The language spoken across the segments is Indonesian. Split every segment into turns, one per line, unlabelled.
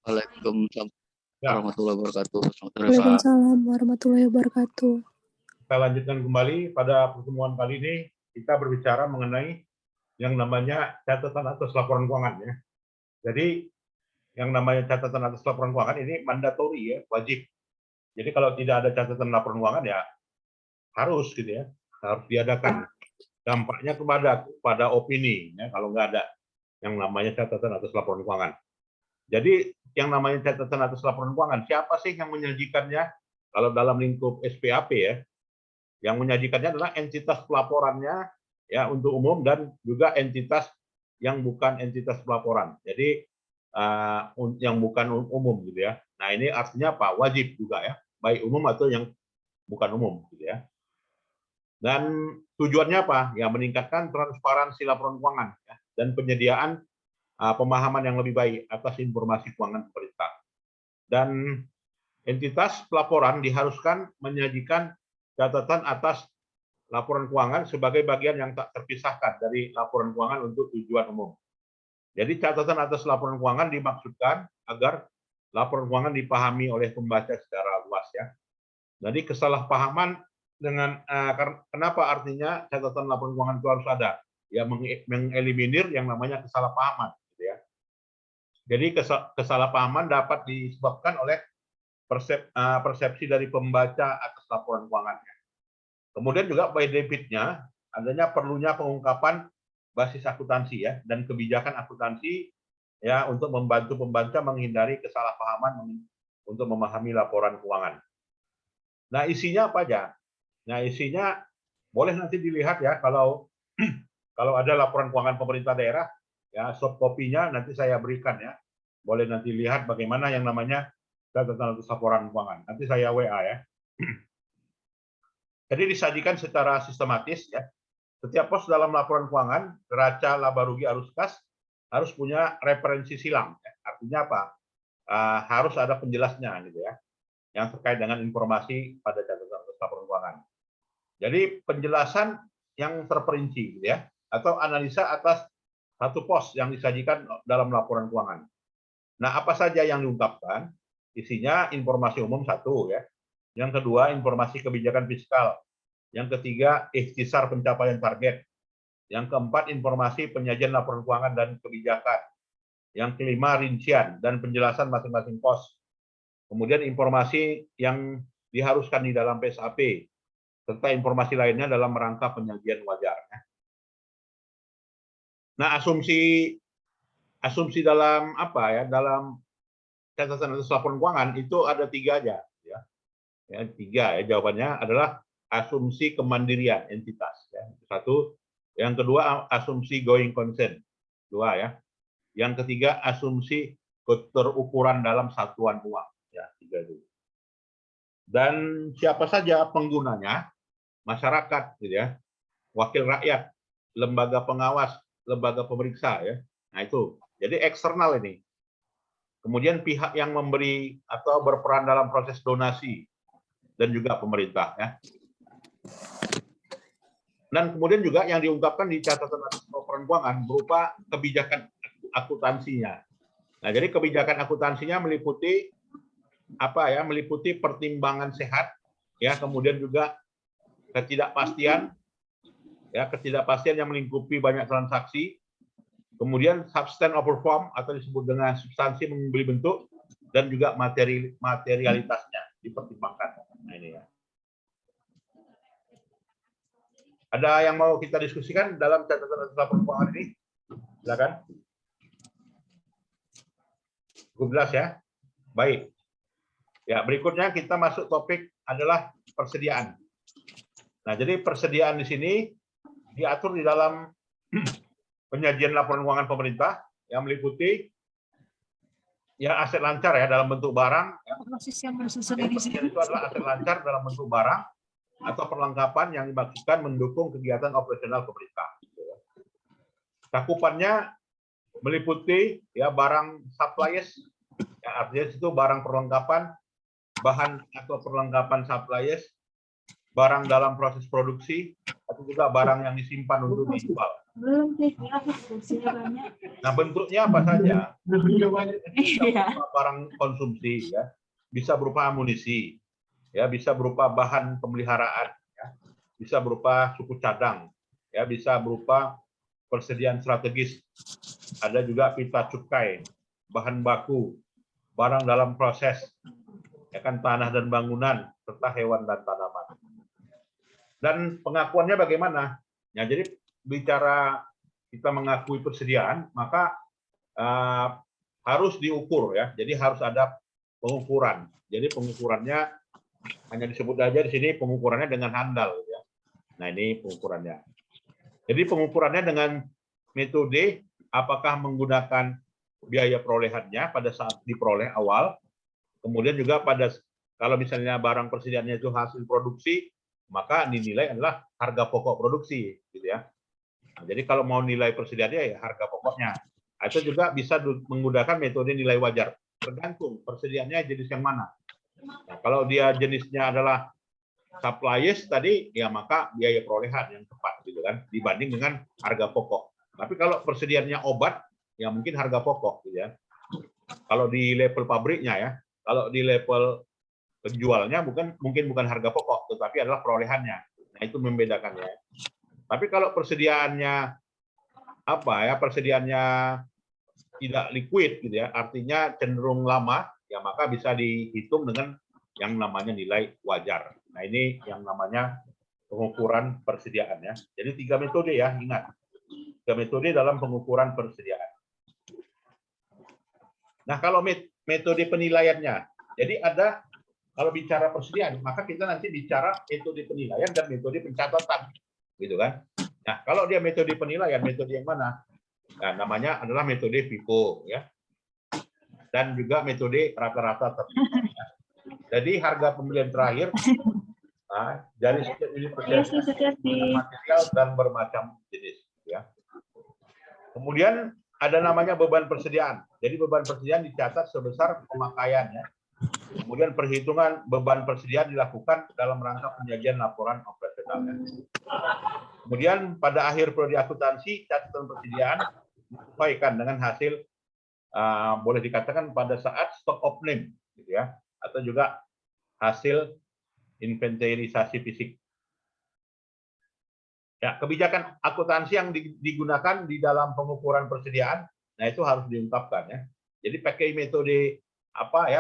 Waalaikumsalam
Ya,
warahmatullahi wabarakatuh. Selamat sore, Pak.
Waalaikumsalam warahmatullahi wabarakatuh.
kita lanjutkan kembali pada pertemuan kali ini. Kita berbicara mengenai yang namanya catatan atas laporan keuangan ya. Jadi yang namanya catatan atas laporan keuangan ini mandatori ya, wajib. Jadi kalau tidak ada catatan laporan keuangan ya harus gitu ya, harus diadakan. Dampaknya pada opini ya kalau nggak ada yang namanya catatan atas laporan keuangan. Jadi yang namanya catatan atas laporan keuangan, siapa sih yang menyajikannya? Kalau dalam lingkup SPAP ya, yang menyajikannya adalah entitas pelaporannya ya untuk umum dan juga entitas yang bukan entitas pelaporan. Jadi yang bukan umum gitu ya. Nah ini artinya apa? Wajib juga ya, baik umum atau yang bukan umum gitu ya. Dan tujuannya apa? Ya meningkatkan transparansi laporan keuangan ya, dan penyediaan pemahaman yang lebih baik atas informasi keuangan pemerintah. Dan entitas pelaporan diharuskan menyajikan catatan atas laporan keuangan sebagai bagian yang tak terpisahkan dari laporan keuangan untuk tujuan umum. Jadi catatan atas laporan keuangan dimaksudkan agar laporan keuangan dipahami oleh pembaca secara luas ya. Jadi kesalahpahaman dengan kenapa artinya catatan laporan keuangan itu harus ada? Ya mengeliminir yang namanya kesalahpahaman gitu ya. Jadi kesalahpahaman dapat disebabkan oleh persepsi dari pembaca atas laporan keuangannya. Kemudian juga by debitnya adanya perlunya pengungkapan basis akuntansi ya dan kebijakan akuntansi ya untuk membantu pembaca menghindari kesalahpahaman untuk memahami laporan keuangan. Nah, isinya apa aja? Nah, isinya boleh nanti dilihat ya kalau kalau ada laporan keuangan pemerintah daerah ya soft copy-nya nanti saya berikan ya. Boleh nanti lihat bagaimana yang namanya catatan atas laporan keuangan. Nanti saya WA ya. Jadi disajikan secara sistematis ya. Setiap pos dalam laporan keuangan, neraca, laba rugi, arus kas harus punya referensi silang. Ya. Artinya apa? Harus ada penjelasnya gitu ya, yang terkait dengan informasi pada catatan atas laporan keuangan. Jadi penjelasan yang terperinci gitu ya, atau analisa atas satu pos yang disajikan dalam laporan keuangan. Nah, apa saja yang diungkapkan? Isinya informasi umum satu ya. Yang kedua, informasi kebijakan fiskal. Yang ketiga, ikhtisar pencapaian target. Yang keempat, informasi penyajian laporan keuangan dan kebijakan. Yang kelima, rincian dan penjelasan masing-masing pos. Kemudian informasi yang diharuskan di dalam PSAP, serta informasi lainnya dalam rangka penyajian wajar. Nah, asumsi dalam apa ya? Dalam catatan atas laporan keuangan itu ada tiga aja. Ya, tiga ya jawabannya adalah asumsi kemandirian entitas. Ya. Satu. Yang kedua, asumsi going concern. Dua ya. Yang ketiga, asumsi keterukuran dalam satuan uang. Ya, tiga itu. Dan siapa saja penggunanya? Masyarakat, gitu ya. Wakil rakyat, lembaga pengawas, lembaga pemeriksa, ya. Nah itu. Jadi eksternal ini. Kemudian pihak yang memberi atau berperan dalam proses donasi dan juga pemerintah, ya. Dan kemudian juga yang diungkapkan di catatan atas laporan keuangan berupa kebijakan akuntansinya. Nah, jadi kebijakan akuntansinya meliputi apa ya? Meliputi pertimbangan sehat, ya, kemudian juga ketidakpastian, ya, ketidakpastian yang melingkupi banyak transaksi, kemudian substance over form atau disebut dengan substansi membeli bentuk, dan juga materialitasnya dipertimbangkan. Nah, ini ya. Ada yang mau kita diskusikan dalam catatan atas laporan keuangan ini? Silakan. Cukup jelas ya? Baik. Ya, berikutnya kita masuk topik adalah persediaan. Nah, jadi persediaan di sini diatur di dalam penyajian laporan keuangan pemerintah yang meliputi ya aset lancar ya dalam bentuk barang. Ya. Itu adalah aset lancar dalam bentuk barang atau perlengkapan yang dimaksudkan mendukung kegiatan operasional pemerintah. Cakupannya meliputi ya barang supplies, ya, artinya itu barang perlengkapan, bahan atau perlengkapan supplies, barang dalam proses produksi, atau juga barang yang disimpan untuk dijual.
Belum sih, fungsinya banyak.
Nah, bentuknya apa saja? Bisa
Iya.
berupa barang konsumsi, ya, bisa berupa amunisi, ya, bisa berupa bahan pemeliharaan, ya, bisa berupa suku cadang, ya, bisa berupa persediaan strategis, ada juga pita cukai, bahan baku, barang dalam proses, ya kan, tanah dan bangunan, serta hewan dan tanaman. Dan pengakuannya bagaimana? Ya, jadi bicara kita mengakui persediaan, maka harus diukur, ya. Jadi harus ada pengukuran. Jadi pengukurannya hanya disebut aja di sini pengukurannya dengan handal, ya. Nah, ini pengukurannya. Jadi pengukurannya dengan metode apakah menggunakan biaya perolehannya pada saat diperoleh awal, kemudian juga pada kalau misalnya barang persediaannya itu hasil produksi, maka dinilai adalah harga pokok produksi, gitu ya. Nah, jadi kalau mau nilai persediaannya ya harga pokoknya. Itu juga bisa menggunakan metode nilai wajar, tergantung persediaannya jenis yang mana. Nah, kalau dia jenisnya adalah supplies tadi, ya maka biaya perolehan yang tepat, gitu kan, dibanding dengan harga pokok. Tapi kalau persediaannya obat, ya mungkin harga pokok, gitu ya. Kalau di level pabriknya, ya, kalau di level penjualnya mungkin bukan harga pokok, tetapi adalah perolehannya. Nah, itu membedakannya. Tapi kalau persediaannya persediaannya tidak liquid, gitu ya, artinya cenderung lama, ya maka bisa dihitung dengan yang namanya nilai wajar. Nah, ini yang namanya pengukuran persediaan, ya. Jadi 3 metode, ya, ingat. 3 metode dalam pengukuran persediaan. Nah, kalau metode penilaiannya, jadi ada kalau bicara persediaan, maka kita nanti bicara metode penilaian dan metode pencatatan, gitu kan? Nah, kalau dia metode penilaian, metode yang mana? Nah, namanya adalah metode FIFO, ya. Dan juga metode rata-rata tertinggi. Ya. Jadi harga pembelian terakhir dari setiap unit material dan bermacam jenis, ya. Kemudian ada namanya beban persediaan. Jadi beban persediaan dicatat sebesar pemakaian, ya. Kemudian perhitungan beban persediaan dilakukan dalam rangka penyajian laporan operasional. Ya. Kemudian pada akhir prodi akuntansi catatan persediaan disesuaikan dengan hasil boleh dikatakan pada saat stock opening, gitu ya, atau juga hasil inventarisasi fisik. Ya, kebijakan akuntansi yang digunakan di dalam pengukuran persediaan, nah itu harus diungkapkan, ya. Jadi pakai metode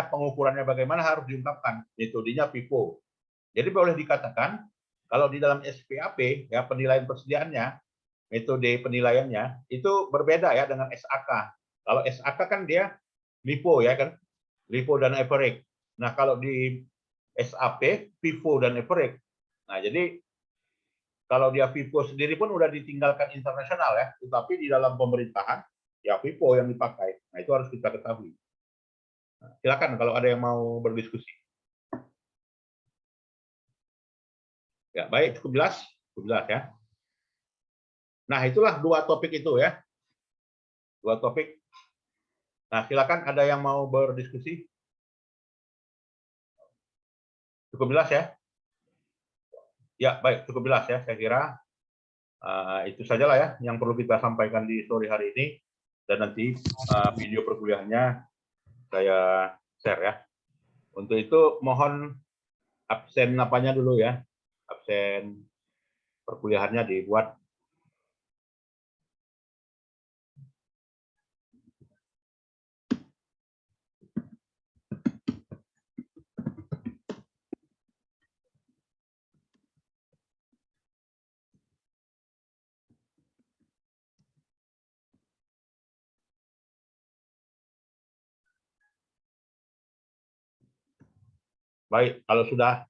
pengukurannya bagaimana harus diungkapkan, metodenya FIFO. Jadi boleh dikatakan kalau di dalam SPAP, ya, penilaian persediaannya, metode penilaiannya itu berbeda, ya, dengan SAK. Kalau SAK kan dia LIFO, ya kan, LIFO dan average. Nah, kalau di SAP FIFO dan average. Nah, jadi kalau dia FIFO sendiri pun udah ditinggalkan internasional, ya, tetapi di dalam pemerintahan ya FIFO yang dipakai. Nah, itu harus kita ketahui. Nah, silakan kalau ada yang mau berdiskusi. Ya, baik, cukup jelas, ya. Nah, itulah 2 topik itu, ya. 2 topik. Nah, silakan ada yang mau berdiskusi. Cukup jelas, ya? Ya, baik, cukup jelas, ya. Saya kira itu sajalah, ya, yang perlu kita sampaikan di sore hari ini. Dan nanti video perkuliahannya saya share, ya. Untuk itu mohon absen apanya dulu, ya. Absen perkuliahannya dibuat. Baik, kalau sudah